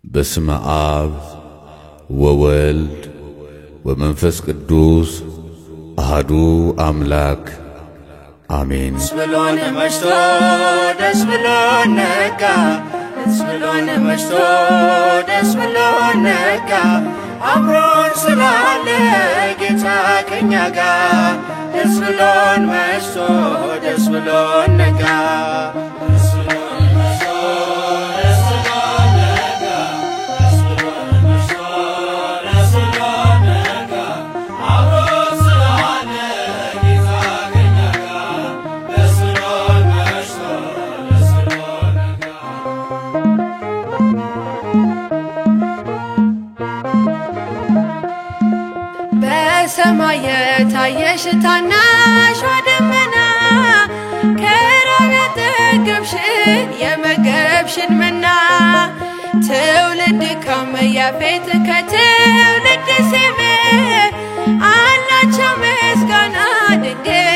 በስመ አብ ወወልድ ወመንፈስ ቅዱስ አሐዱ አምላክ አሜን። ደስ ብሎን መሽቶ ደስ ብሎን ነጋ፣ ደስ ብሎን መሽቶ ደስ ብሎን ነጋ፣ አብሮን ስላለ ጌታ ከኛ ጋር። ደስ ብሎን መሽቶ ደስ ብሎን ነጋ፣ ደስ ብሎን መሽቶ ደስ ብሎን ነጋ፣ ደስ ብሎን መሽቶ ደስ ብሎን ነጋ፣ አብሮን ስላለ ጌታ ከኛ ጋር። ደስ ብሎን መሽቶ ደስ ብሎን ነጋ። በሰማይ የታየሽ ታናሿ ደመና ከራብ ያጠገብሽን የመገብሽን መና ትውልድ ከመያፌት ከትውልድ ስም አላቸው ምስጋና ድንግል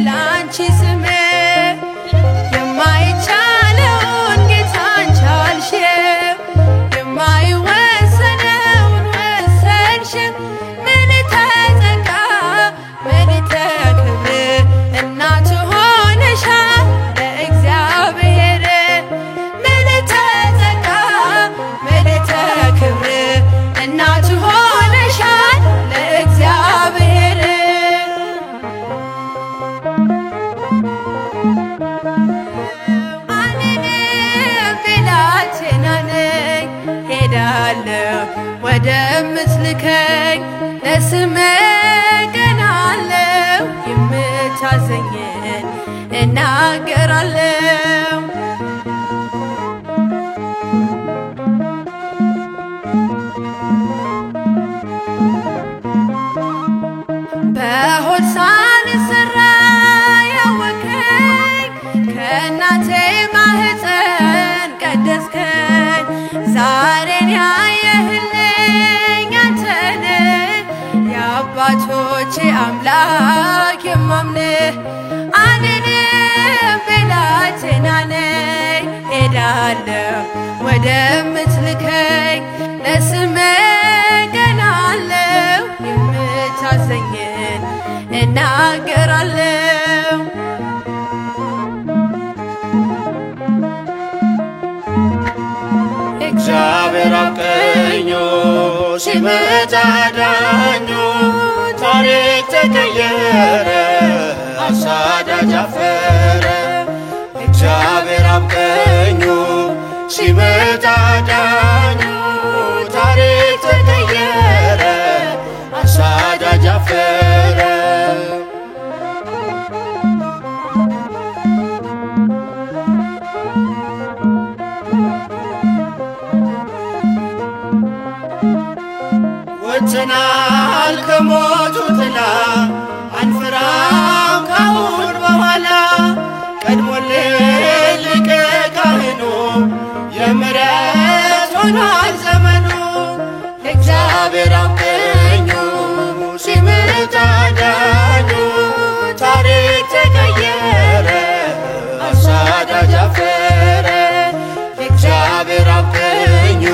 ላንቺ ስም የማይቻለውን ጌታን ቻልሽው የማይወሰነውን ወሰንሽው ምልዕተ ጸጋ ምልዕተ ክብር እናቱ ሆነሻል ለእግዚአብሔር ምልዕተ ጸጋ ምልዕተ ክብር እናቱ ሆነሻል ለእግዚአብሔር ብላቴና ነኝ ሄዳለሁ ወደምትልከኝ ለስምህ እቀናለሁ የምታዘኝን እናገራለሁ። በሆድ ሳልሰራ ያወከኝ ከእናቴ ማህፀን ቀደስከኝ ዛሬን ያየህልኝ አንተን የአባቶቼ አምላክ የማምንህ አልልም ብላቴና ነኝ ሄዳለሁ ወደምትልከኝ ለስምህ እቀናለሁ የምታዘኝን እናገራለሁ። እግዚአብሔር አቀኞ ሲመጣ ዳኞ ታሪክ ተቀየረ አሳዳጅ አፈረ። እግዚአብሔር አቀኞ ሲመጣ ዳኞ ታሪክ ተቀየረ አሳዳጅ አፈረ። ወጥተናል ከሞቱ ጥላ አንፈራም ካሁን በኋላ ቀድሞልን ሊቀ ካህኑ የምሕረት ሆኗል ዘመኑ። እግዚአብሔር አቀኙ ሲመጣ ዳኙ ታሪክ ተቀየረ አሳዳጅ አፈረ። እግዚአብሔር አቀኙ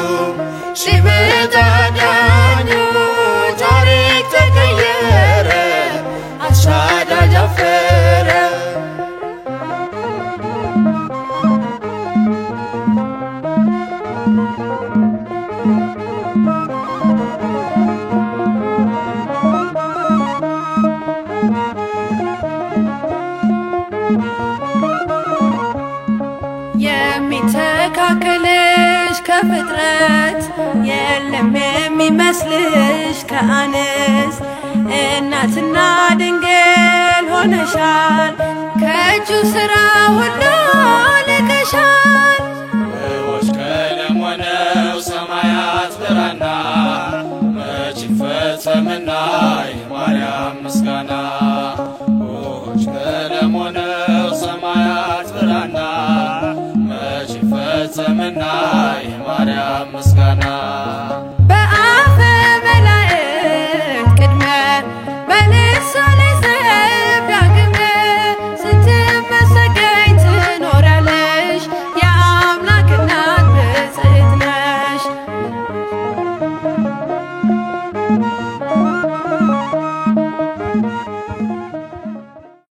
ሲመጣ ዳኙ ታሪክ ተቀየረ አሳዳጅ አፈረ። የሚተካከልሽ ከፍጥረት የለም የሚመስልሽ ከአንስት እናትና ድንግል ሆነሻል ከእጁ ሥራ ሁሉ ልከሻል። ውኆች ቀለም ሆነው ሰማያት ብራና መች ይፈጸምና የማርያም ምስጋና። ውኆች ቀለም ሆነው ሰማያት ብራና መች ይፈጸምና የማርያም ምስጋና።